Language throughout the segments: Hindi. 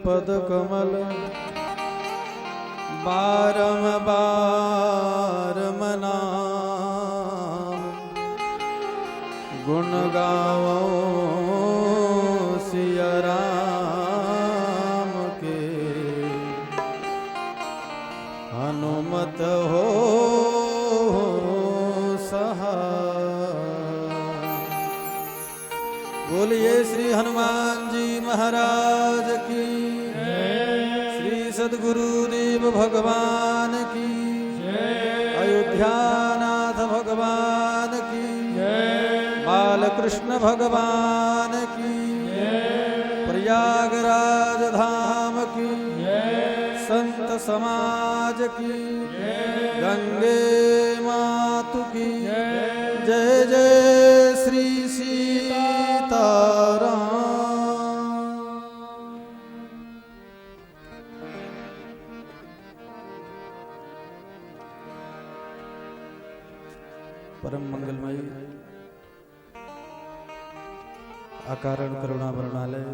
पद कमल बारंबार मनाम गुण गावो सिया राम के हनुमत हो बोलिए श्री हनुमान जी महाराज की, श्री सद्गुरु देव भगवान की, अयोध्यानाथ भगवान की, बालकृष्ण भगवान की, प्रयागराज धाम की, संत समाज की, गंगे मातु की जय जय श्री परम मंगलमय अकारण करुणा वर्णालय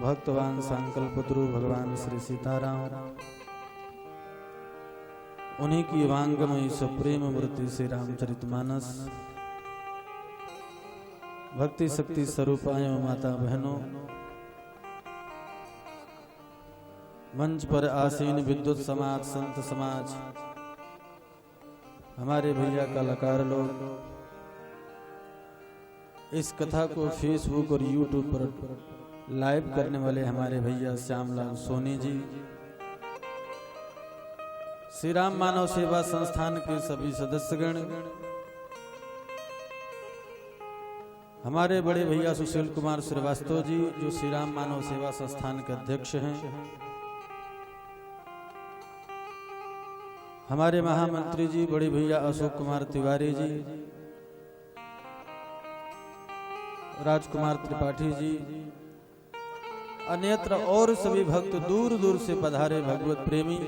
भक्तवान संकल्पद्रु भगवान श्री सीताराम उन्हीं की वांगमयी सुप्रेम मूर्ति से रामचरितमानस भक्ति शक्ति स्वरूपाय माता बहनों, मंच पर आसीन विद्युत समाज संत समाज, हमारे भैया कलाकार लोग, इस कथा को फेसबुक और यूट्यूब पर लाइव करने वाले हमारे भैया श्यामलाल सोनी जी, श्री राम मानव सेवा संस्थान के सभी सदस्यगण, हमारे बड़े भैया सुशील कुमार श्रीवास्तव जी जो श्री राम मानव सेवा संस्थान के अध्यक्ष हैं, हमारे महामंत्री जी बड़े भैया अशोक कुमार तिवारी जी, राजकुमार त्रिपाठी जी, अन्यत्र और सभी भक्त दूर दूर से पधारे भगवत प्रेमी,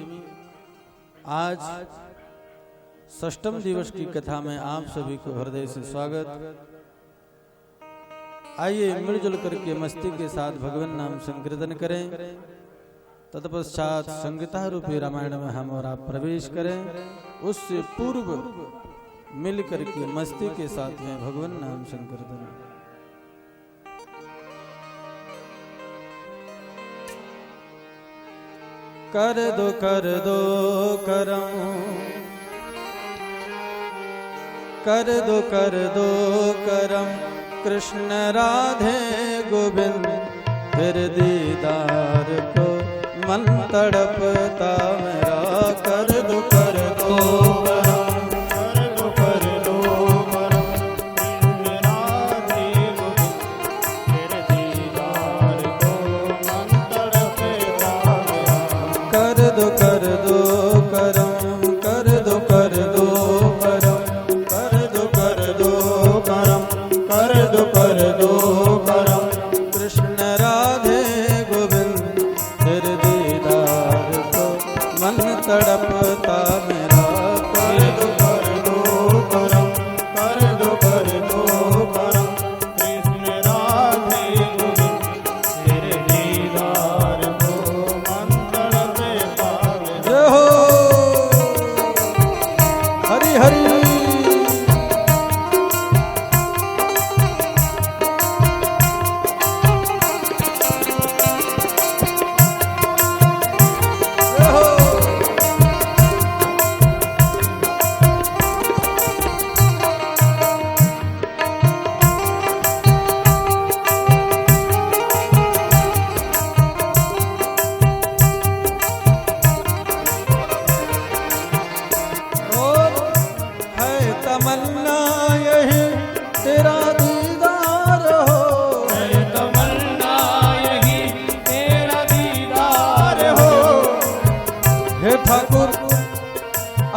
आज षष्ठम दिवस की कथा में आप सभी को हृदय से स्वागत। आइए मिलजुल करके मस्ती के साथ भगवान नाम संकीर्तन करें, तत्पश्चात संगीता रूपी रामायण में हम और आप प्रवेश करें। उससे पूर्व मिल करके मस्ती के साथ में भगवान नाम संकीर्तन। कर दो करम, कर दो करम कृष्ण राधे गोविंद, फिर दीदार को मन तड़पता मेरा। कर दो तड़पता मेरा। कर दो करम, कर दो करम कृष्ण राधे गोविंद, तेरे दीदार को मन तड़पता मेरा। जय हो हरि हरि।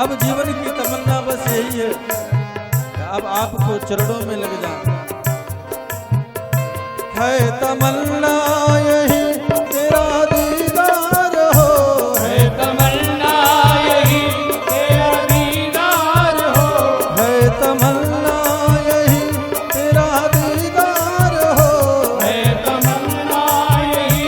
अब जीवन की तमन्ना बस यही है, अब आपको चरणों में लग जाना है। तमन्ना यही तेरा दीदार हो, है तमन्ना यही तेरा दीदार हो, है तमन्ना यही तेरा दीदार हो, है तमन्ना यही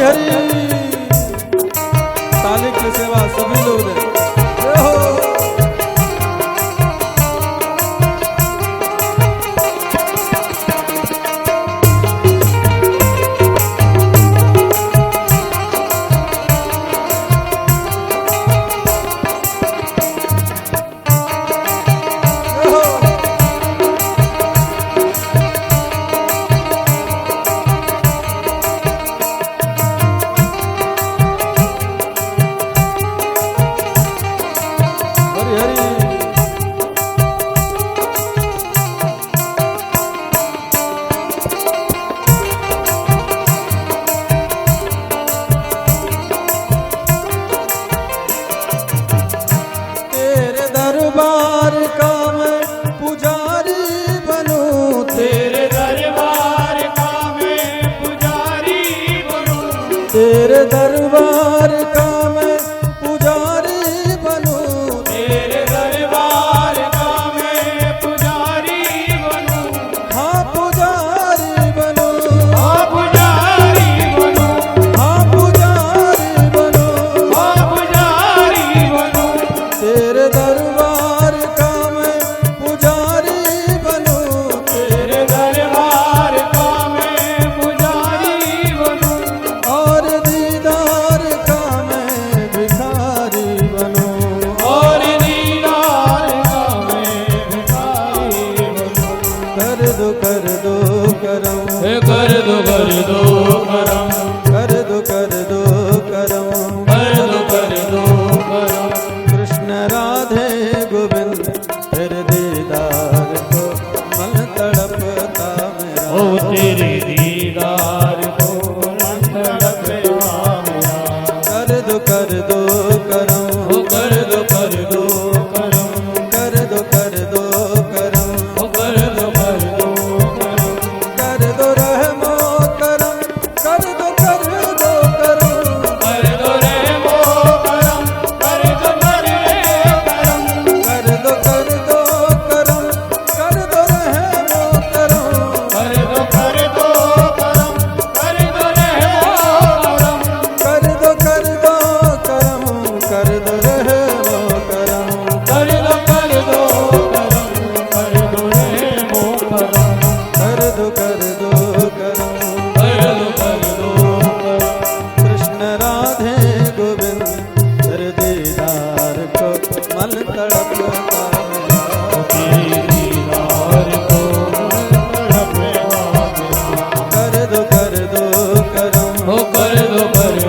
हरि ताली की सेवा सभी लोग दें। तेरे दरबार का मैं पुजारी बनूं, तेरे दरबार का मैं पुजारी बनूं, हाँ पुजारी बनूं, हाँ पुजारी बनूं, हाँ पुजारी बनूं, हाँ पुजारी बनूं, तेरे दरबार का मैं पुजारी बनूं, तेरे दरबार का मैं पुजारी बनूं, और दीदार का मैं भिखारी बनूं, और दीदार का मैं भिखारी बनूं। कर दो करम, कर दो करम, कर दो करम, कर दो करम। कृष्ण राधे गोविंद तेरे दीदार को मन तड़पता मेरा, ओ तेरे दीदार को मन तड़पता मेरा। कर दो करम, ओ कर दो करम, कर दो करम, ओ कर दो करम, कर दो रहमो करम, कर दो करम, कर दो रहमो करम, कर दो करम, कर दो करम, कर दो रहमो करम, कर दो करम, कर दो रहमो करम, कर दो करम, कर दो रहमो करम, कर दो करम, कर दो रहमो करम, कर दो करम, कर दो करम। कृष्ण राधे गोविंद तेरे दीदार को मन तड़पता मेरा, तेरे दीदार को तड़पेगा मेरा। कर दो करम, ओ कर दो करम,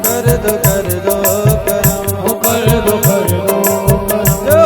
कर दो करम, ओ कर दो करम। जो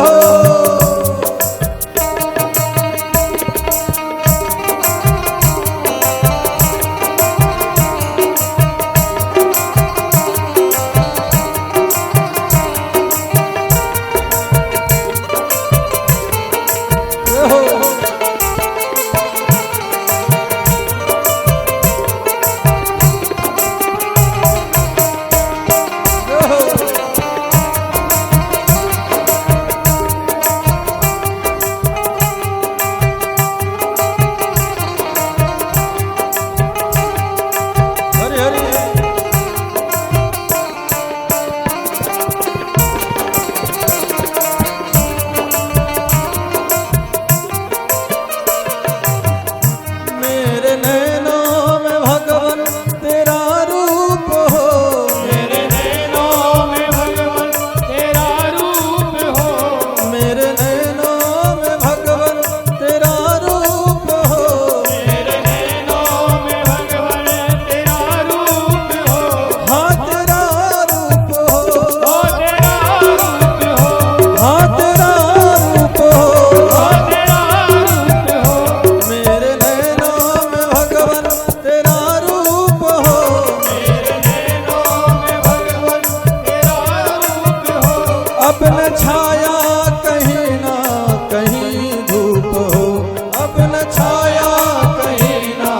हरि हरि मेरे नैनों में भगवन तेरा रूप हो, मेरे नैनों में भगवन तेरा रूप हो, मेरे नैनों में भगवन तेरा रूप हो, मेरे नैनों में भगवन तेरा रूप हो, हाँ तेरा रूप हो, ओ तेरा रूप हो, हाँ तेरा रूप हो, ओ तेरा रूप हो, मेरे नैनों में भगवन तेरा रूप हो, मेरे नैनों में भगवन तेरा रूप हो, अब न छाया कहीं ना कहीं धूप हो, अब न छाया कहीं ना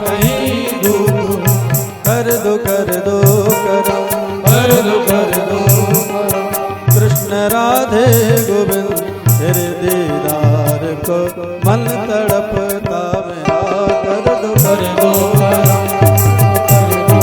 कहीं धूप हो, कर दो करम, कर दो करम। कृष्ण राधे गोविंद तेरे दीदार को मन तड़पता मेरा, कर दो कर दो करम, कर दो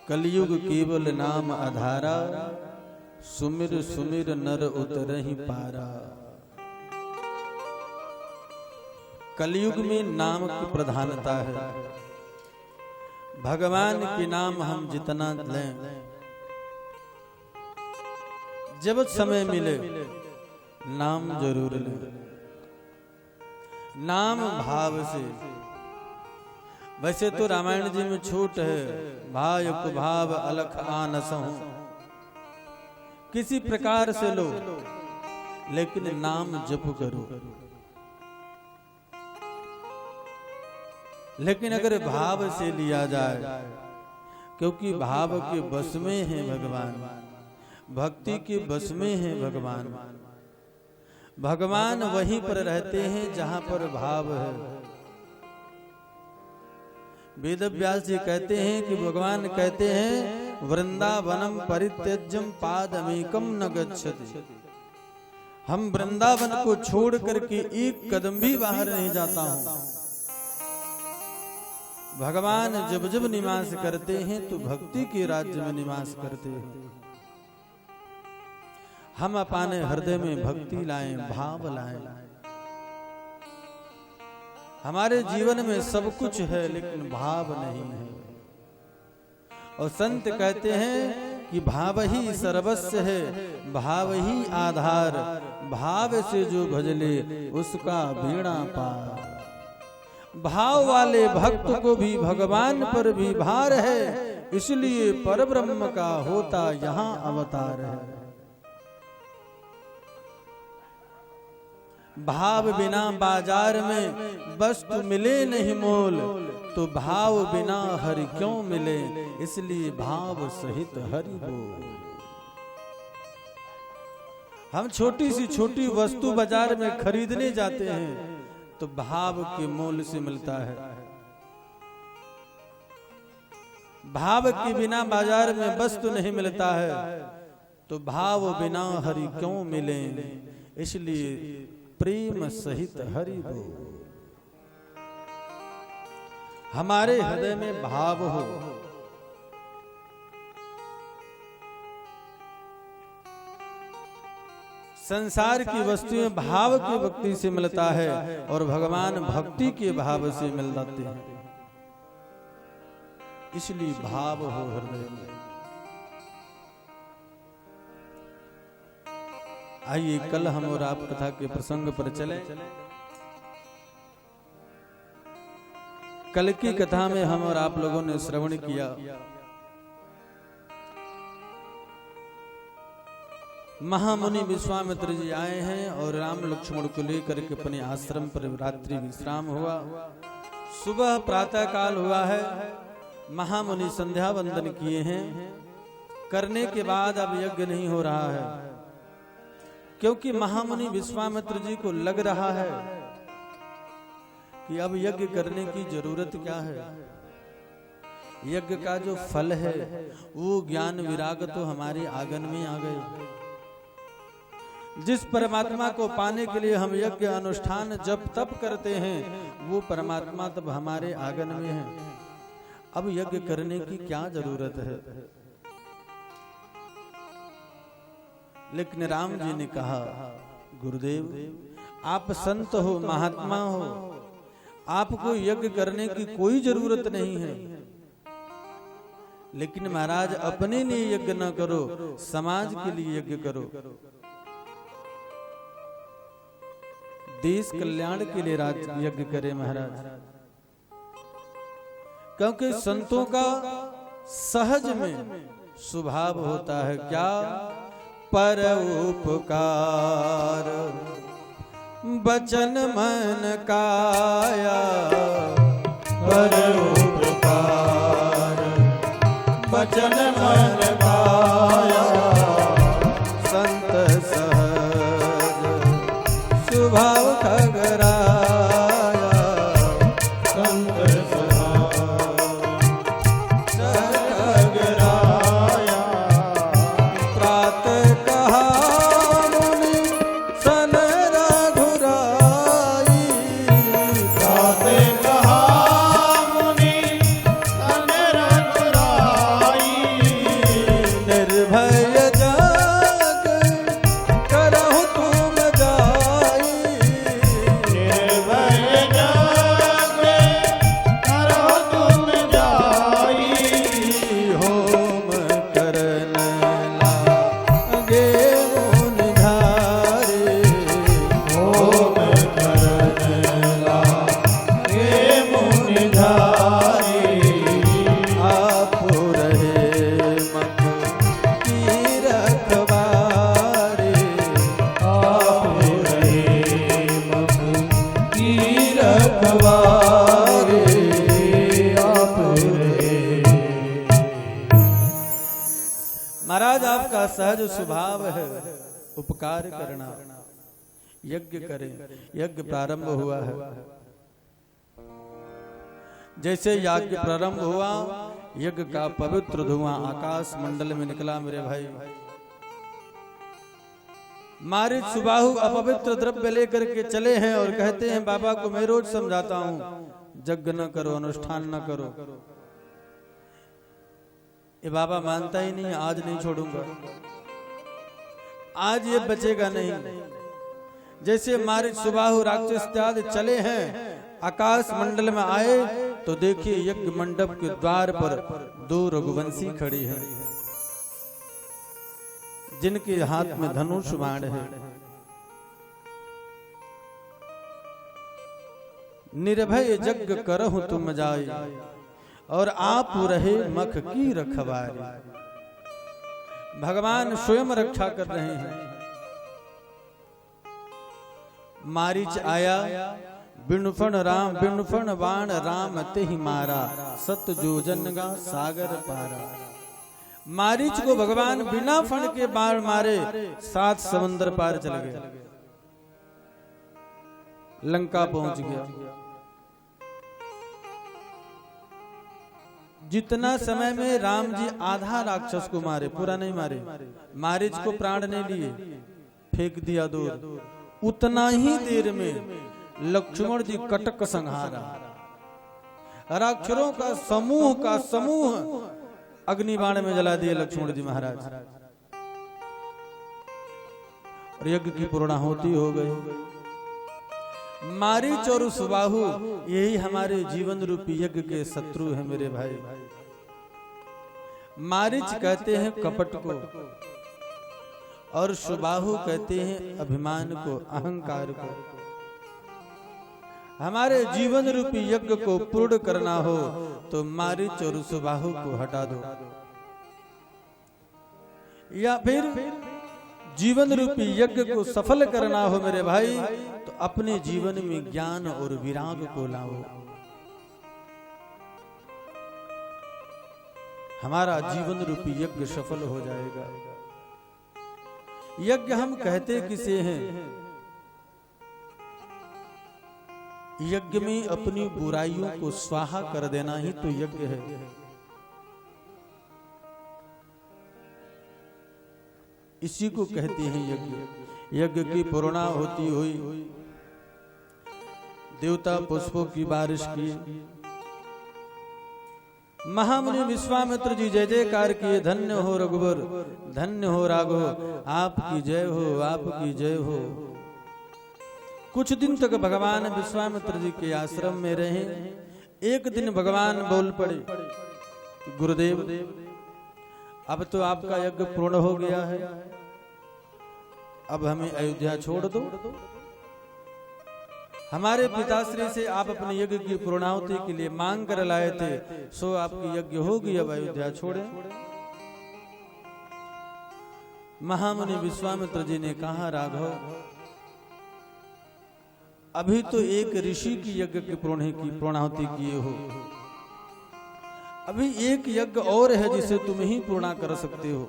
कलयुग केवल नाम आधारा, सुमिर सुमिर नर उतरहि पारा। कलयुग में नाम की प्रधानता है। भगवान के नाम हम जितना लें, जब समय मिले नाम जरूर लें, नाम भाव से। वैसे तो रामायण जी में छूट है, भाय को भाव अलख आनसहु, किसी प्रकार से लो लेकिन नाम जप करो। लेकिन अगर भाव से लिया जाए, क्योंकि भाव के बस में है भगवान, भक्ति के बस में है भगवान। भगवान वहीं पर रहते हैं जहां पर भाव है। वेद व्यास जी कहते हैं कि भगवान कहते हैं वृंदावनम परित्यज्यम पादमेकम न गच्छति। हम वृंदावन को छोड़ करके एक कदम भी बाहर नहीं जाता हूं। भगवान जब जब निवास करते हैं तो भक्ति के राज्य में निवास करते हैं। हम अपने हृदय में भक्ति लाएं, भाव लाएं। हमारे जीवन में सब कुछ है लेकिन भाव नहीं है। और संत कहते हैं कि भाव ही सर्वस्व है, भाव ही आधार, भाव से जो भजले उसका बीड़ा पार। भाव वाले भक्त को भी भगवान पर भी भार है, इसलिए परब्रह्म का होता यहाँ अवतार है। भाव बिना बाजार में वस्तु मिले नहीं मोल, तो भाव बिना हरि क्यों मिले, इसलिए भाव सहित हरि बोल। हम छोटी सी छोटी वस्तु बाजार में खरीदने जाते हैं तो भाव के मोल से मिलता है। भाव के बिना बाजार में वस्तु नहीं मिलता है, तो भाव बिना हरि क्यों मिले, इसलिए प्रेम सहित हरि बोल। हमारे हृदय में भाव हो। संसार की वस्तुएं भाव की भक्ति से मिलता है और भगवान भक्ति के भाव से मिल जाते हैं, इसलिए भाव हो हृदय में। आइए कल हम और आप कथा के प्रसंग पर चले। कल की कथा में हम और आप लोगों ने श्रवण किया महामुनि विश्वामित्र जी आए हैं और राम लक्ष्मण को लेकर के अपने आश्रम पर रात्रि विश्राम हुआ। सुबह प्रातः काल हुआ है, महामुनि संध्या वंदन किए हैं। करने के बाद अब यज्ञ नहीं हो रहा है, क्योंकि महामुनि विश्वामित्र जी को लग रहा है कि अब यज्ञ करने की जरूरत क्या है। यज्ञ का जो फल है वो ज्ञान विराग तो हमारे आंगन में आ गए। जिस परमात्मा को पाने के लिए हम यज्ञ अनुष्ठान जब तप करते हैं, वो परमात्मा तब हमारे आंगन में है। अब यज्ञ करने की क्या जरूरत है। लेकिन राम जी ने कहा, गुरुदेव आप संत हो, महात्मा हो, आपको यज्ञ करने की कोई जरूरत नहीं है। लेकिन महाराज अपने लिए यज्ञ न करो, समाज के लिए यज्ञ करो। देश कल्याण के लिए यज्ञ करे महाराज। क्योंकि संतों का सहज में स्वभाव होता है क्या, पर उपकार बचन मन काया, पर उपकार बचन मन काया, संत सहज स्वभाव खगराया, संत खगराया। प्रातः कहा मुनि सन रघुराई, प्रातः कहा मुनि महाराज आपका सहज स्वभाव है उपकार करना, यज्ञ करें। यज्ञ प्रारंभ हुआ है। जैसे यज्ञ प्रारंभ हुआ, यज्ञ का पवित्र धुआं आकाश मंडल में निकला मेरे भाई। मारीच सुबाहु अपवित्र द्रव्य लेकर के चले हैं और कहते हैं बाबा को मैं रोज समझाता हूं यज्ञ न करो, अनुष्ठान न करो। ये बाबा मानता ही नहीं, आज नहीं छोड़ूंगा, आज ये बचेगा नहीं। जैसे मारीच सुबाहु राक्षस इत्यादि चले हैं, आकाश मंडल में आए तो देखिए यज्ञ मंडप के द्वार पर 2 रघुवंशी खड़ी हैं, जिनके हाथ में धनुष बाण है। निर्भय यज्ञ करहु तुम जाय, और आप रहे मख की रखवारी। भगवान स्वयं रक्षा कर रहे हैं। मारीच आया, बिनुफण बाण राम तेहि मारा, सत जोजन गा सागर पारा। मारीच को भगवान बिना फण के बाण मारे 7 समुद्र पार चल गए, लंका पहुंच गया। जितना समय में राम जी आधा राक्षस को मारे, पूरा नहीं मारे, मारीच को प्राण नहीं लिए, फेंक दिया दूर, उतना ही देर में लक्ष्मण जी कटक संहारा। राक्षसों का समूह अग्निबाण में जला दिए लक्ष्मण जी महाराज, और यज्ञ की पूर्णाहुति हो गई। मारीच और सुबाहु यही हमारे जीवन रूपी यज्ञ के शत्रु हैं मेरे भाई। मारीच कहते हैं कपट को, और सुबाहु कहते हैं अभिमान को, अहंकार को। हमारे जीवन रूपी यज्ञ को पूर्ण करना हो तो मारीच और सुबाहु को हटा दो, या फिर जीवन रूपी यज्ञ को सफल करना हो मेरे भाई तो अपने जीवन में ज्ञान और विराग को लाओ। हमारा जीवन रूपी यज्ञ सफल हो जाएगा। यज्ञ हम कहते किसे हैं? यज्ञ में अपनी बुराइयों को स्वाहा कर देना ही तो यज्ञ है। इसी को कहते हैं यज्ञ। यज्ञ की पूर्णाहुति हुई, देवता पुष्पों की बारिश की, महामुनि विश्वामित्र जी जय जयकार किए, धन्य हो रघुवर, धन्य हो राघव, आपकी जय हो, आपकी जय हो। कुछ दिन तक भगवान विश्वामित्र जी के आश्रम में रहे। एक दिन भगवान बोल पड़े, गुरुदेव अब तो आपका यज्ञ पूर्ण हो गया है, अब हमें अयोध्या छोड़ दो। हमारे पिताश्री से आप अपने यज्ञ की पूर्णाहुति के लिए मांग कर लाए थे, सो आपकी यज्ञ होगी, अब अयोध्या छोड़ें। महामुनि विश्वामित्र जी ने कहा, राघव अभी तो एक ऋषि की यज्ञ की पूर्णाहुति किए हो, अभी एक यज्ञ और है जिसे तुम ही पूर्णा कर सकते हो,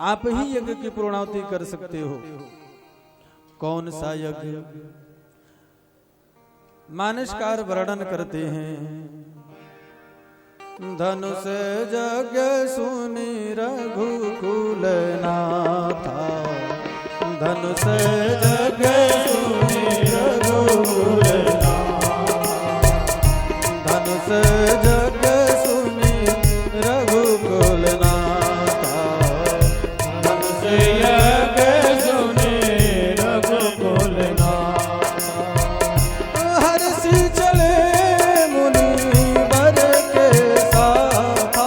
आप ही यज्ञ की पूर्णाहुति कर सकते हो। कौन सा यज्ञ? मानसकार वर्णन करते हैं, धनुष यज्ञ सुनि रघुकुल नाथा, धनुष यज्ञ सुनि रघुकुल नाथा, धनुष यज्ञ सुनि रघुकुल नाथा, धनुष यज्ञ सुनि रघुकुल नाथा। हर्षि चले मुनि वर के साथा,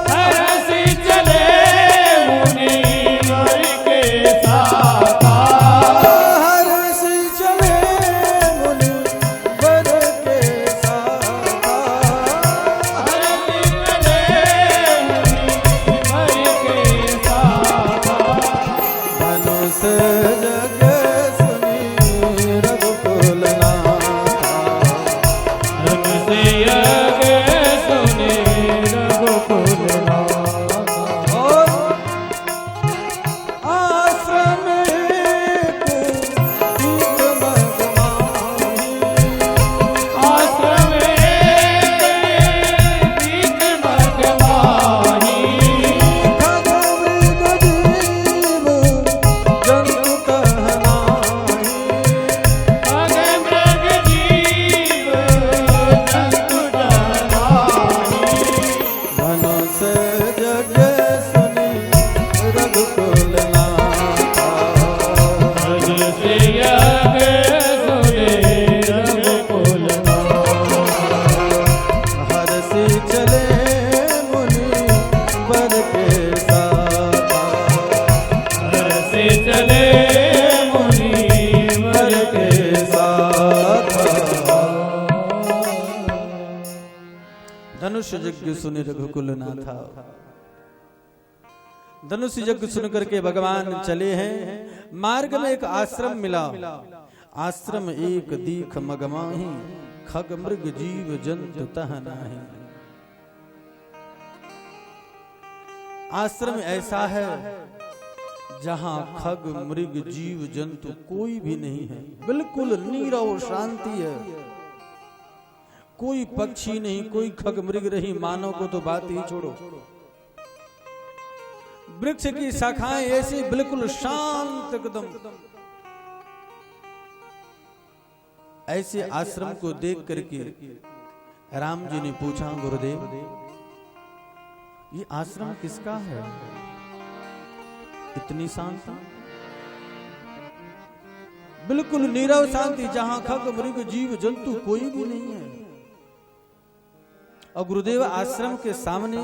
हर्षि चले मुनि वर के साथा, हर्षि चले मुनि वर के साथा, धनुष यज्ञ सुनि रघुकुल नाथा। धनुष यज्ञ सुन करके भगवान चले हैं। मार्ग में एक आश्रम मिला। आश्रम एक दीख मगमाही, खग मृग जीव जंतु तह नाही। आश्रम ऐसा है जहां खग मृग जीव जंतु कोई भी नहीं है, बिल्कुल नीरव शांति है। कोई पक्षी नहीं, कोई खग मृग नहीं, मानव को तो बात ही छोड़ो। वृक्ष की शाखाएं ऐसी बिल्कुल शांत एकदम। ऐसे आश्रम को देख करके राम जी ने पूछा, गुरुदेव ये आश्रम किसका है? इतनी शांति, बिल्कुल नीरव शांति, जहां खग मृग जीव जंतु कोई भी नहीं है। और गुरुदेव आश्रम के सामने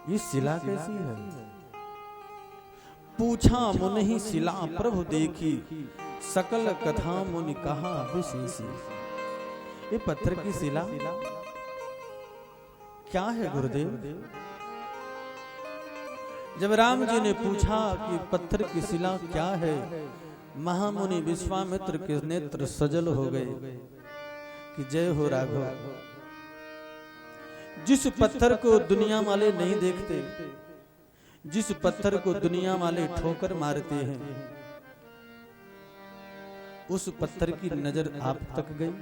ये शिला कैसी है? पूछा मुनि शिला प्रभु देखी, सकल कथा मुनि कहा विशेषी। ये पत्थर की शिला क्या है गुरुदेव? जब राम जी ने पूछा कि पत्थर की शिला क्या है, महामुनि विश्वामित्र के नेत्र सजल हो गए कि जय हो राघव। जिस पत्थर को दुनिया वाले नहीं देखते, जिस पत्थर को दुनिया वाले ठोकर मारते हैं, उस पत्थर की नजर आप तक गई।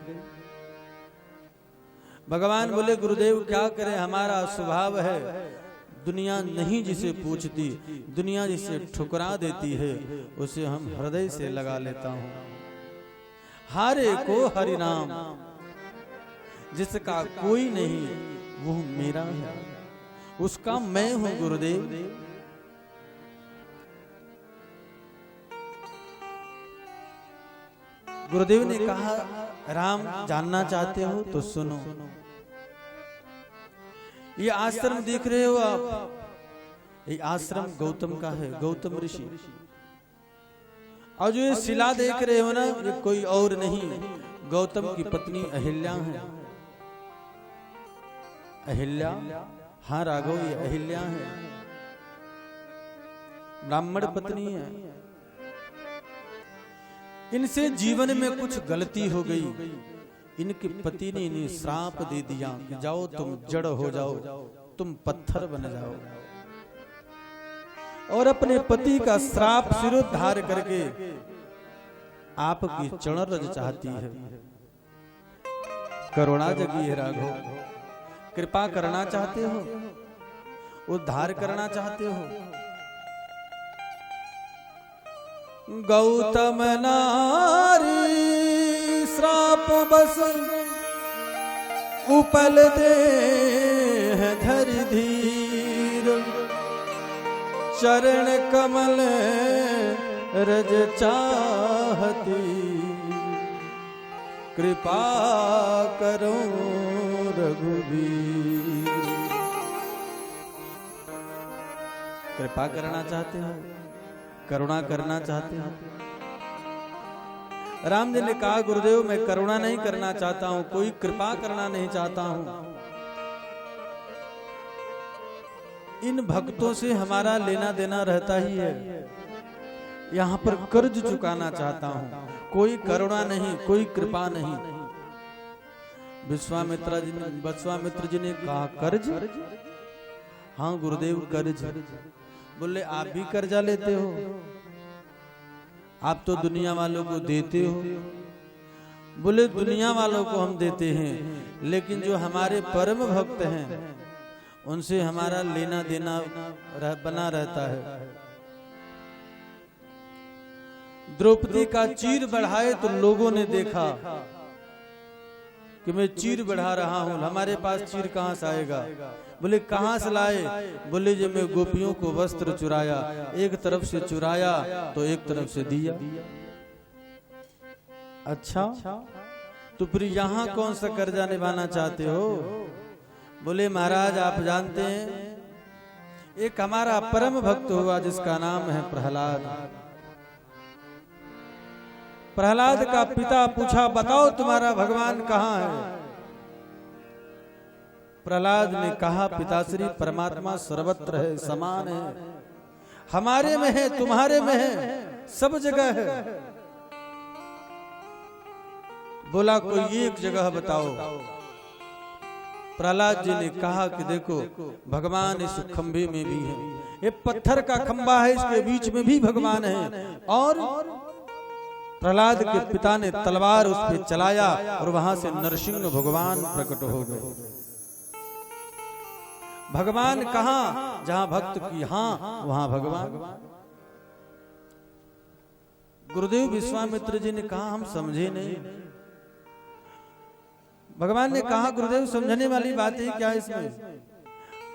भगवान बोले, गुरुदेव क्या करें, हमारा स्वभाव है, दुनिया नहीं जिसे पूछती, दुनिया जिसे ठुकरा देती है, उसे हम हृदय से लगा लेता हूं। हारे को हरि नाम, जिसका कोई नहीं वो मेरा है, उसका मैं हूं गुरुदेव। गुरुदेव ने कहा, राम जानना चाहते हो तो सुनो। ये आश्रम देख रहे हो आप, ये आश्रम गौतम का है, गौतम ऋषि। और जो ये शिला देख रहे हो ना, ये कोई और नहीं, गौतम की पत्नी अहिल्या है। अहिल्या, हाँ राघव, ये अहिल्या है, ब्राह्मण पत्नी है। इनसे जीवन में कुछ गलती हो गई, इनके पति ने इन्हें श्राप दे दिया कि जाओ तुम जड़ हो जाओ, तुम पत्थर बन जाओ। और अपने पति का श्राप सिरोद्धार करके आपकी चरण रज चाहती है। करुणा जगी है राघव, कृपा करना चाहते हो, उद्धार करना चाहते हो। गौतम नारी श्राप बस उपल देह धरि धीर, चरण कमल रज चाहती, कृपा करो रघुवीर। कृपा करना चाहते हो, करुणा करना चाहते हो। राम जी ने कहा, गुरुदेव मैं करुणा नहीं करना चाहता हूं, कोई कृपा करना नहीं चाहता हूं। इन भक्तों से हमारा लेना देना रहता ही है, यहां पर कर्ज चुकाना चाहता हूं, कोई करुणा नहीं, कोई कृपा नहीं। विश्वामित्र जी ने कहा, कर्ज? हाँ गुरुदेव कर्ज। बोले, आप भी कर्जा लेते हो? आप तो दुनिया वालों को देते हो। बोले, दुनिया वालों को हम देते हैं, लेकिन जो हमारे परम भक्त हैं उनसे हमारा लेना देना बना रहता है। द्रौपदी का चीर बढ़ाए तो लोगों ने देखा कि मैं चीर बढ़ा रहा हूं, हमारे पास चीर कहां से आएगा? बोले, कहां से लाए? बोले, जब मैं गोपियों को वस्त्र चुराया, एक तरफ से चुराया तो एक तरफ से दिया। अच्छा, तो फिर यहां कौन सा कर्जा निभाना चाहते हो? बोले, महाराज आप जानते हैं, एक हमारा परम भक्त हुआ जिसका नाम है प्रहलाद। प्रहलाद का पिता पूछा, बताओ तुम्हारा भगवान कहाँ है? प्रहलाद ने कहा पिताश्री परमात्मा सर्वत्र है, समान है, हमारे में है, तुम्हारे में है, सब जगह है। बोला कोई एक जगह बताओ। प्रहलाद जी ने कहा कि देखो भगवान इस खंभे में भी है, ये पत्थर का खंभा है, इसके बीच में भी भगवान है। और प्रहलाद के पिता ने तलवार उस पे चलाया और वहां से नरसिंह भगवान प्रकट हो गए। भगवान कहां? जहां भक्त की हां वहां भगवान। गुरुदेव विश्वामित्र जी ने कहा हम समझे नहीं। भगवान ने कहा गुरुदेव समझने वाली बात है क्या इसमें?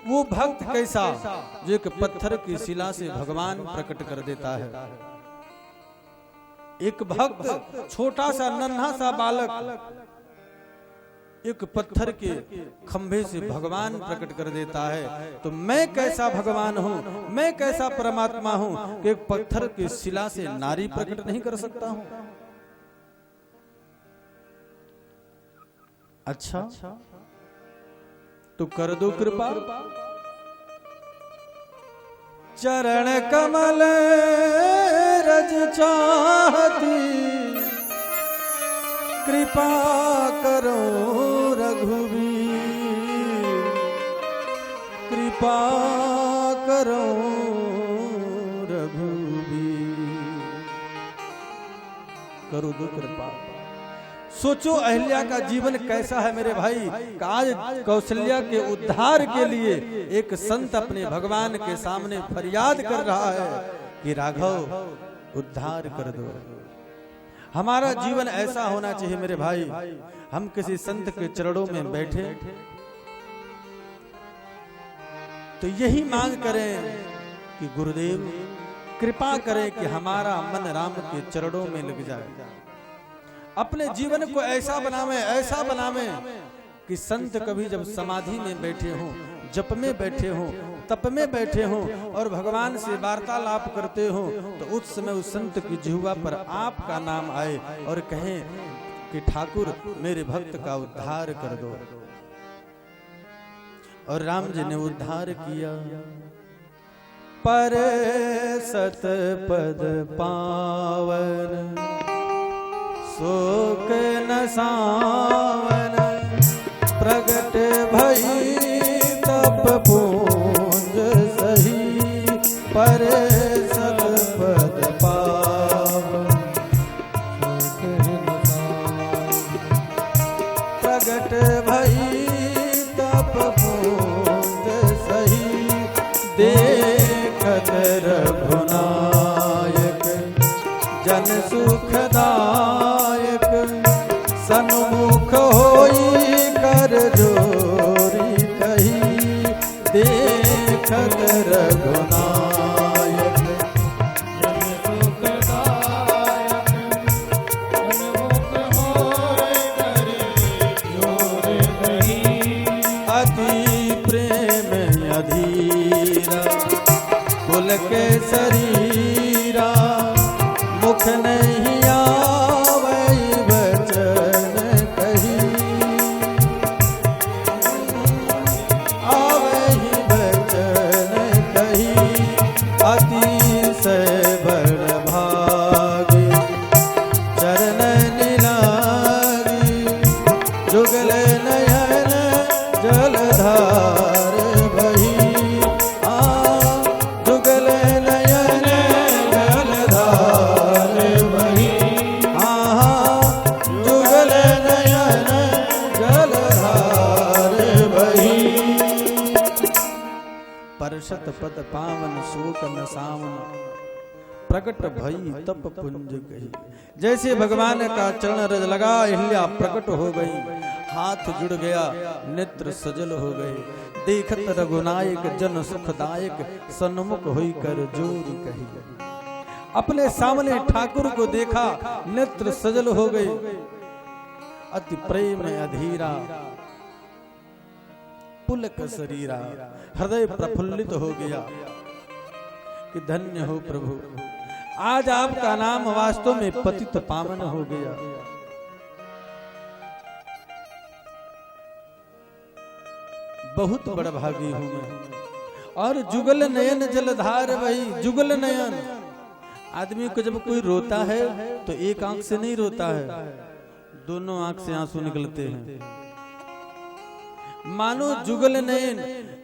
वो भक्त कैसा जो एक पत्थर की शिला से भगवान प्रकट कर देता है। एक भक्त छोटा सा नन्हा सा बालक एक पत्थर के खंभे से भगवान प्रकट कर देता है। तो मैं कैसा भगवान हूं, मैं कैसा परमात्मा हूं कि एक पत्थर की शिला से नारी प्रकट नहीं कर सकता हूं। अच्छा तो कर दो कृपा। चरण कमल रज चाहती, कृपा करो रघुवीर, कृपा करो रघुवीर। करो दो कृपा। सोचो अहिल्या का जीवन कैसा है मेरे भाई। आज कौशल्या के उद्धार के लिए एक संत अपने भगवान के सामने फरियाद कर रहा है कि राघव उद्धार कर दो। हमारा जीवन ऐसा होना चाहिए मेरे भाई, हम किसी संत के चरणों में बैठे तो यही मांग करें कि गुरुदेव कृपा करें कि हमारा मन राम के चरणों में लग जाए। अपने जीवन को ऐसा बनावे कि संत कभी जब समाधि में बैठे हों, जप में बैठे हों, तप में बैठे हों और भगवान से वार्तालाप करते हों तो उस समय उस संत की जिह्वा पर आपका नाम आए और कहें कि ठाकुर मेरे भक्त का उद्धार कर दो। और राम जी ने उद्धार किया। पर सत पद पावन शोक न सावन, प्रगट भई तप पूंज सही, पर सत पद पावन प्रगट भई तप पूंज सही, देखत रघुनायक जन सुखदायक, सन्मुख होई कर जोरी कही, देखत रघुनायक जन सुखदायक, सन्मुख होई कर जोरी कही, अति प्रेम अधीरा कुल के शरीरा, मुख नहीं आवै वचन कही, आवै वचन कही, अतिशय बड़ भागी चरण निलागी, जुगल नयन जलधार बही, जुगल नयन जलधार बही, जुगल नयन जलधार बही। परशत पद पावन शोक न सावन, प्रकट भई तप पुंज कही। जैसे भगवान का चरण रज लगा अहिल्या प्रकट हो गई, हाथ जुड़ गया, नेत्र सजल हो गए, देखत रघुनायक जन सुखदायक, सन्मुख होई कर जोरी कही। अपने सामने ठाकुर को देखा, नेत्र सजल हो गए, अति प्रेम अधीरा पुलक शरीरा, हृदय प्रफुल्लित हो गया कि धन्य हो प्रभु, आज आपका नाम वास्तव में पतित पावन हो गया। बहुत बड़ा भागी हूं मैं। और जुगल नयन जलधार वही जुगल नयन। आदमी को जब कोई रोता है तो एक आंख से नहीं रोता है, दोनों आंख से आंसू निकलते हैं। मानो जुगल नयन,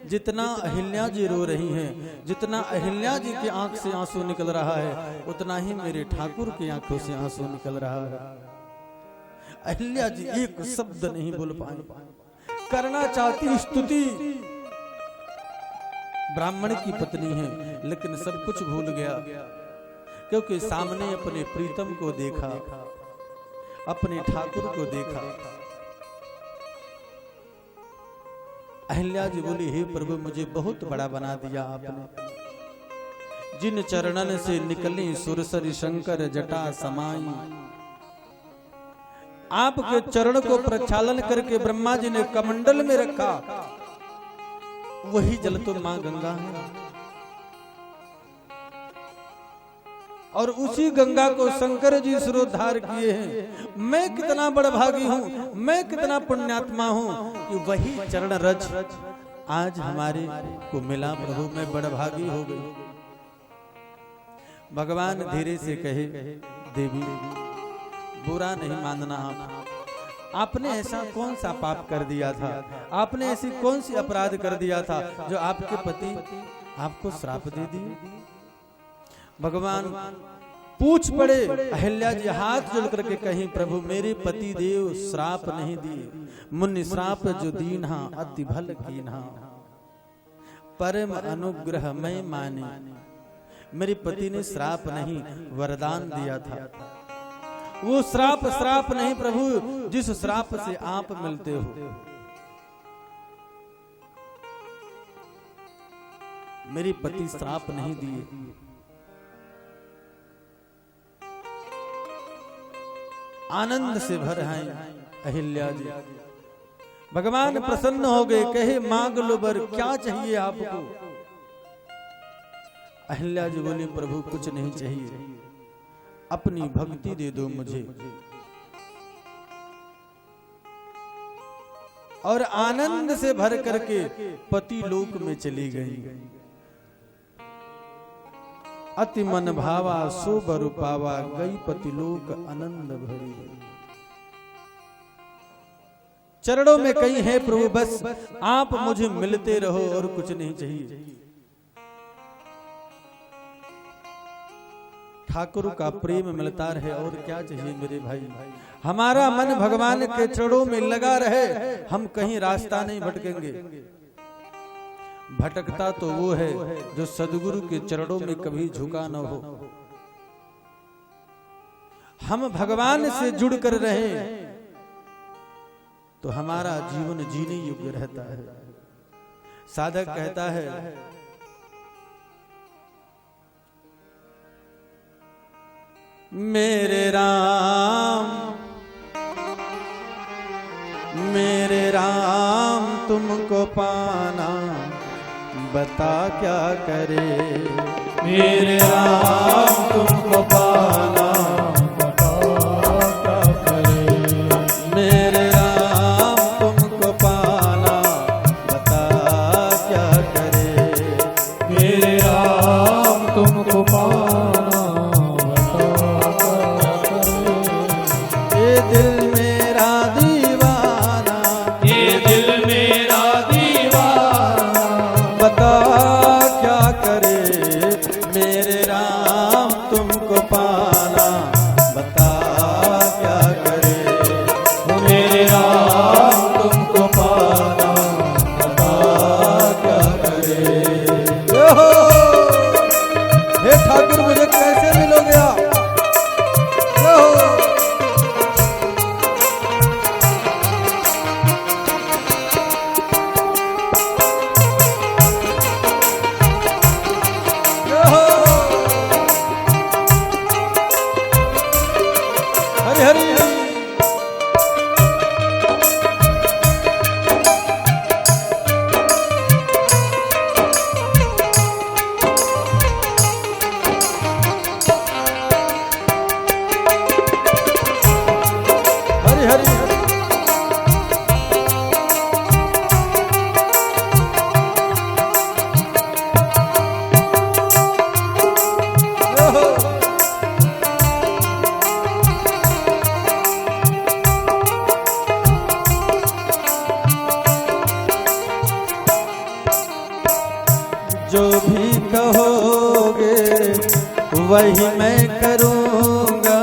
जितना अहिल्या जी रो रही हैं, जितना अहिल्या जी की आंख से आंसू निकल रहा है, उतना ही मेरे ठाकुर की आंखों से आंसू निकल रहा है। अहिल्या जी एक शब्द नहीं बोल पाए, करना चाहती स्तुति, ब्राह्मण की पत्नी है, लेकिन सब कुछ भूल गया, क्योंकि सामने अपने प्रीतम को देखा, अपने ठाकुर को देखा। अहिल्या जी बोली, हे प्रभु मुझे बहुत बड़ा बना दिया आपने। जिन चरणन से निकली सुरसरी शंकर जटा समाई, आपके चरण को प्रक्षालन करके ब्रह्मा जी ने कमंडल में रखा, वही जल तो मां गंगा है। और उसी गंगा को शंकर जी सिरोद्धार किए हैं। मैं कितना बड़ा भागी हूं, मैं कितना पुण्यात्मा हूं कि वही चरण रज आज हमारे को मिला। प्रभु मैं बड़ा भागी हो गई। भगवान धीरे से कहे, देवी बुरा नहीं मानना, आपने ऐसा कौन सा पाप कर दिया था, आपने ऐसी कौन सी अपराध कर दिया था जो आपके पति आपको श्राप दे दिए। भगवान पूछ पड़े। अहिल्या जी हाथ जोड़ करके कहीं, प्रभु मेरे पति देव श्राप नहीं दिए, मुनि श्राप जो दीन्हा अति भल कीन्हा, परम अनुग्रह मैं माने। मेरे पति ने श्राप नहीं वरदान दिया था। वो श्राप नहीं प्रभु जिस श्राप से आप मिलते हो। मेरे पति श्राप नहीं दिए। आनंद से भर हैं अहिल्या जी। भगवान प्रसन्न हो गए, कहे मांग लो वर, क्या चाहिए आपको। अहिल्या जी बोली, प्रभु कुछ नहीं चाहिए, अपनी भक्ति दे दो मुझे। और आनंद से भर करके पति लोक में चली गई। अति मन भावा सो बर पावा, गई पति लोक आनंद भरी। चरणों में कहीं है प्रभु, बस आप मुझे मिलते रहो और कुछ नहीं चाहिए। ठाकुर का प्रेम मिलता रहे और क्या चाहिए मेरे भाई। हमारा मन भगवान के चरणों में लगा रहे, हम कहीं रास्ता नहीं भटकेंगे। भटकता तो वो है जो सदगुरु के चरणों में कभी झुका न हो। हम भगवान से जुड़ कर रहे तो हमारा जीवन जीने योग्य रहता है। साधक कहता है, मेरे राम तुमको पाना बता क्या करे। मेरे राम तुमको पाना बता क्या करे। मेरे राम तुमको पाना बता क्या करे। मेरे राम तुमको पाना दिल मेरा दीवाना, ये दिल मेरा दीवाना बता क्या करे। मेरे राम तुमको पाना जो भी कहोगे वही मैं करूँगा,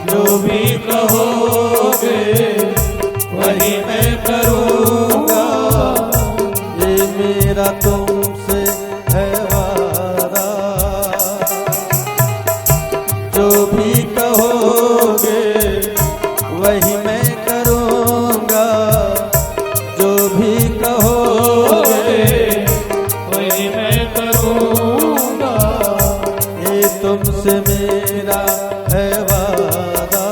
जो भी कहोगे वही मैं करूँगा। ये मेरा तुमसे है वादा, जो भी कहोगे वही मैं करूँगा, जो भी कहोगे वही मैं करूँगा। ये तुमसे मेरा है वादा,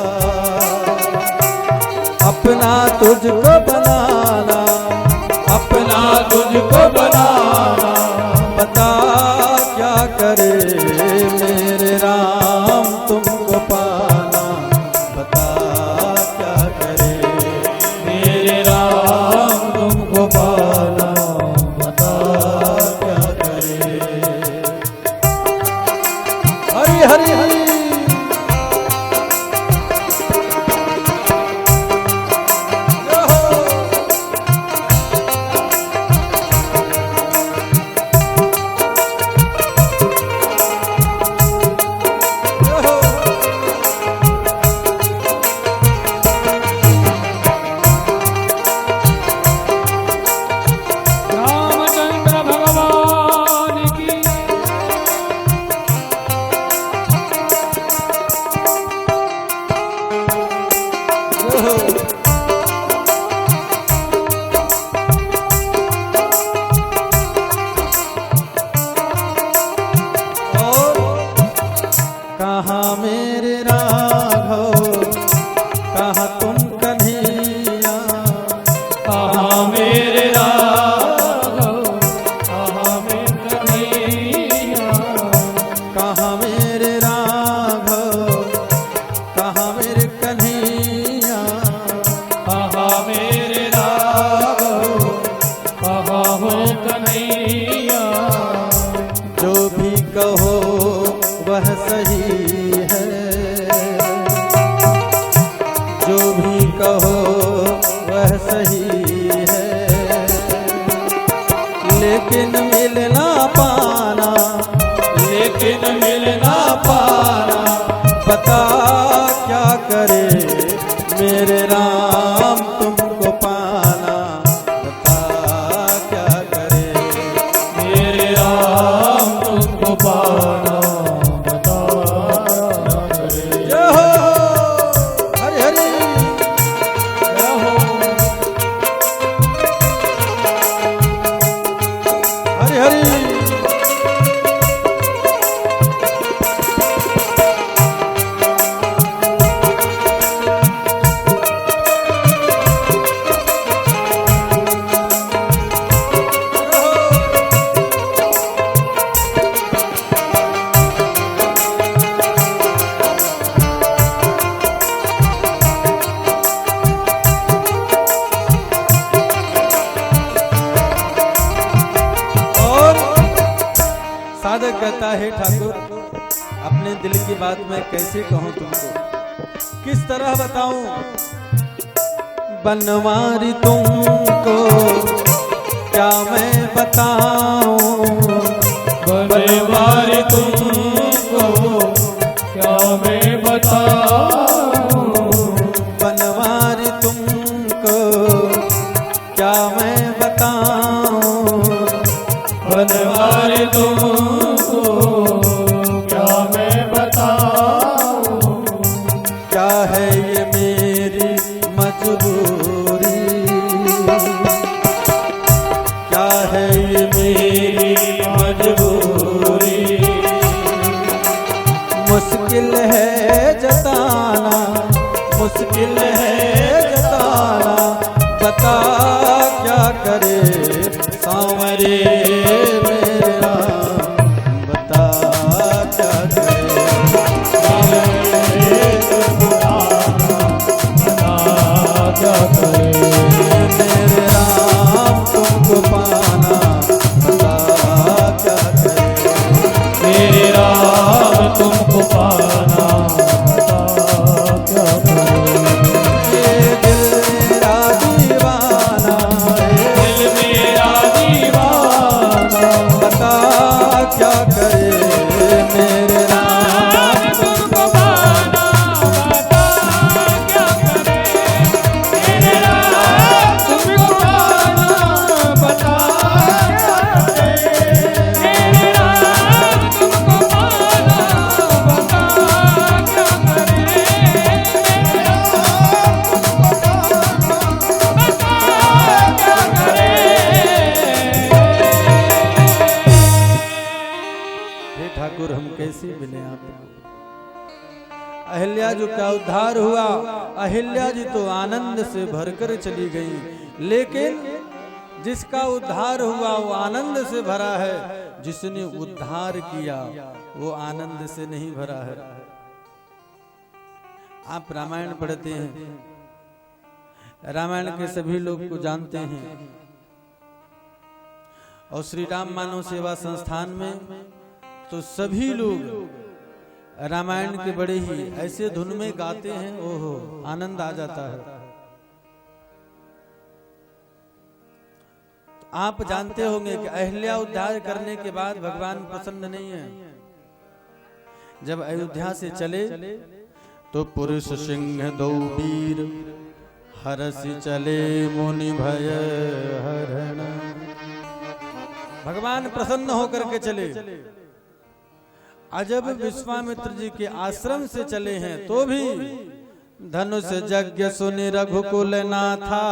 अपना तुझको बनाना, अपना तुझको बनाना, बता क्या करे मेरे राम तुमको पाना, बता क्या करे मेरे राम तुमको पाना, बता क्या करे। हरि हरि हरि रामचंद्र भगवान की। कहाँ मेरे राघव, कहाँ तुम कन्हैया, कहाँ मेरे राघव, कहाँ मेरे कन्हैया, कहाँ मेरे राघव, कहाँ मेरे कन्हैया, कहाँ मेरे राघव, कहाँ हो कन्हैया। जो भी कहो वह सही है, जो भी कहो वह सही है, लेकिन मिलना पाना, लेकिन मिलना पाना, बता क्या करे मेरे राम तुमको पाना, बता क्या करे मेरे राम तुमको पाना, बता क्या करे। जय हो हरि हरि जय हो हरि हरि। साधक कहता है ठाकुर अपने दिल की बात मैं कैसे कहूँ तुमको, किस तरह बताऊं, बनवारी तुमको क्या मैं बताऊं, बनवारी तुमको क्या मैं बताऊं, बनवारी तुमको क्या मैं बताऊं, बनवारी तुमको क्या मैं बताऊं। क्या है ये मेरी मजबूरी, क्या है ये मेरी मजबूरी, मुश्किल है जताना, मुश्किल है जताना, बता क्या करे सांवरे मेरे राम, बता क्या करे क्या करे मेरे राम तुमको पाना, बता क्या करे मेरे राम तुमको पाना, बता क्या करे। ये दिल मेरा दीवाना है, दिल मेरा दीवाना कैसे मिले आपको। अहिल्या जी का उद्धार हुआ, अहिल्या जी तो आनंद से भरकर चली गई, लेकिन जिसका उद्धार हुआ वो आनंद से भरा है, जिसने उद्धार किया वो आनंद से नहीं भरा है। आप रामायण पढ़ते हैं, रामायण के सभी लोग को जानते हैं, और श्री राम मानव सेवा संस्थान में तो सभी लोग रामायण के बड़े ही ऐसे धुन में गाते हैं, ओहो आनंद आ जाता है। तो आप जानते होंगे कि अहिल्या उद्धार करने के बाद भगवान प्रसन्न नहीं है। जब अयोध्या से चले तो पुरुष सिंह दो वीर हरसि चले मुनि भय हरण। भगवान प्रसन्न होकर के चले। अजब विश्वामित्र जी के आश्रम से चले हैं तो भी धनुष यज्ञ सुनि रघुकुल नाथा,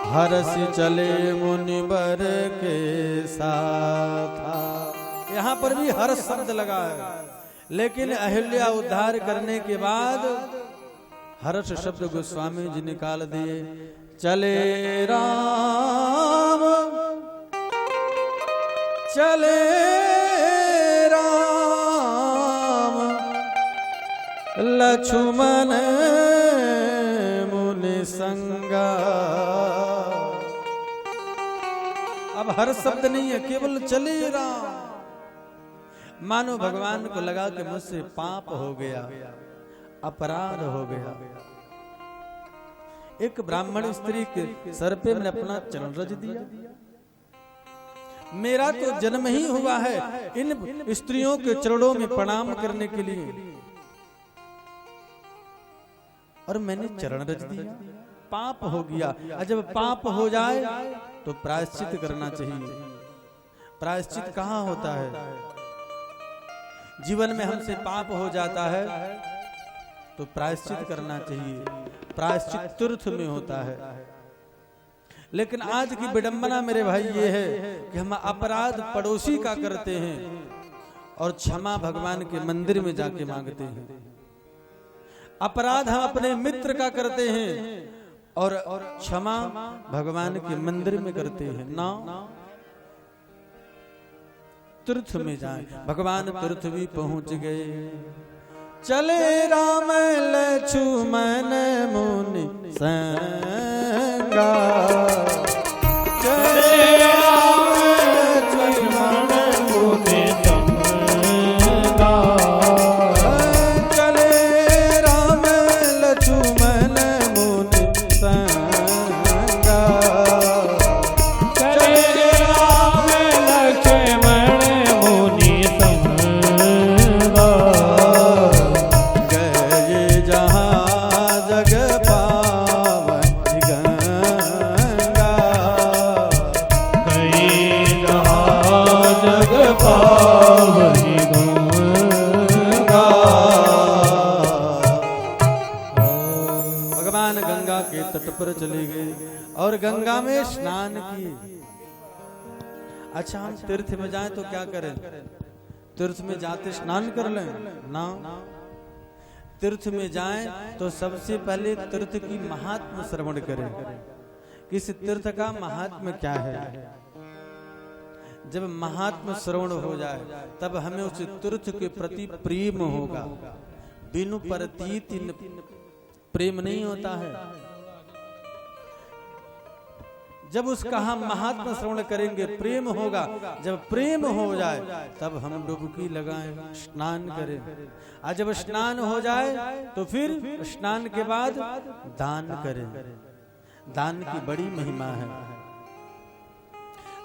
हरसि चले मुनि वर के साथ। यहाँ पर भी हर्ष शब्द लगा है, लेकिन अहिल्या उद्धार करने के बाद हर्ष शब्द गोस्वामी जी निकाल दिए। चले राम चले राम लक्ष्मण मुनि संगा। अब हर शब्द नहीं है, केवल चले राम। मानो भगवान को लगा कि मुझसे पाप हो गया, अपराध हो गया। एक ब्राह्मण स्त्री के सर पे मैंने अपना चरण रच दिया। मेरा तो जन्म ही हुआ है इन स्त्रियों के चरणों में प्रणाम करने के लिए, और मैंने चरण रच दिया, पाप हो गया। और जब पाप हो जाए तो प्रायश्चित करना चाहिए। प्रायश्चित कहाँ होता है? जीवन में हमसे पाप हो जाता है तो प्रायश्चित करना चाहिए। प्रायश्चित तीर्थ में होता है। लेकिन आज की विडंबना मेरे भाई ये है कि हम अपराध पड़ोसी का करते हैं और क्षमा भगवान के मंदिर में जाके मांगते हैं। अपराध हम अपने मित्र का करते हैं और क्षमा भगवान के मंदिर में करते हैं। ना तीर्थ में जाए। भगवान तीर्थ भी पहुंच गए। चले राम लक्ष्मण मुनि संगा। चले राम लक्ष्मण मुनि संगा। चले राम लक्ष्मण मुनि संगा। चले राम लक्ष्मण मुनि संगा। तट पर चले गए और गंगा में स्नान किए। अच्छा, हम तीर्थ में जाएं तो क्या करें? तीर्थ में जाते स्नान कर लें ना। तीर्थ में जाएं तो सबसे पहले तीर्थ की महात्म श्रवण करें। किस तीर्थ का महात्म क्या है? जब महात्म श्रवण हो जाए तब हमें उस तीर्थ के प्रति प्रेम होगा। बिनु प्रतीत प्रेम नहीं होता है। जब उसका हम महात्मा श्रवण करेंगे प्रेम होगा। जब प्रेम हो जाए तब हम डुबकी लगाएं, स्नान करें। और जब स्नान हो जाए तो फिर स्नान के बाद दान करें। दान की बड़ी महिमा है।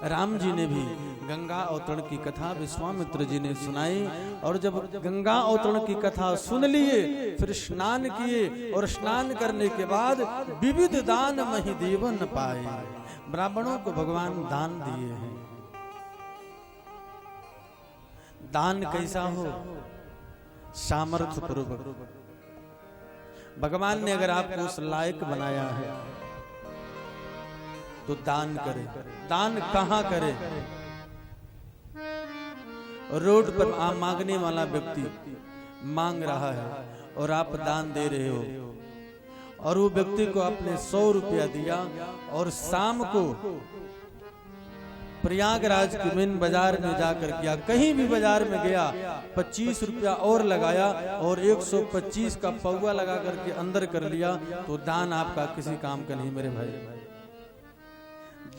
राम जी ने भी गंगा अवतरण की कथा विश्वामित्र जी ने सुनाई, और जब गंगा अवतरण की कथा सुन लिए फिर स्नान किए, और स्नान करने के बाद विविध दान महि देवन पाए। ब्राह्मणों को भगवान दान दिए हैं। दान कैसा हो? सामर्थ्य पूर्वक। भगवान ने अगर आपको उस लायक बनाया है तो दान करें। दान कहाँ करें? रोड पर मांगने वाला व्यक्ति मांग रहा है और आप दान दे रहे हो, और वो व्यक्ति को आपने 100 रुपया दिया और शाम को प्रयागराज के मेन बाजार में जाकर किया, कहीं भी बाजार में गया 25 रुपया और लगाया और 125 का पौवा लगा करके अंदर कर लिया, तो दान आपका किसी काम का नहीं मेरे भाई।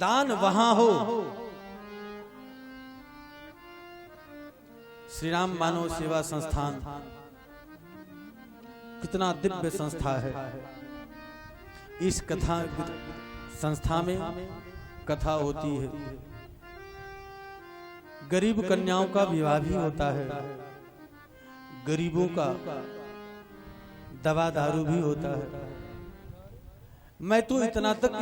दान वहां हो। श्री राम मानव सेवा संस्थान कितना दिव्य संस्था है। इस कथा संस्था में कथा होती है, गरीब कन्याओं का विवाह भी होता है, गरीबों का दवा दारू भी होता है। मैं तो इतना तक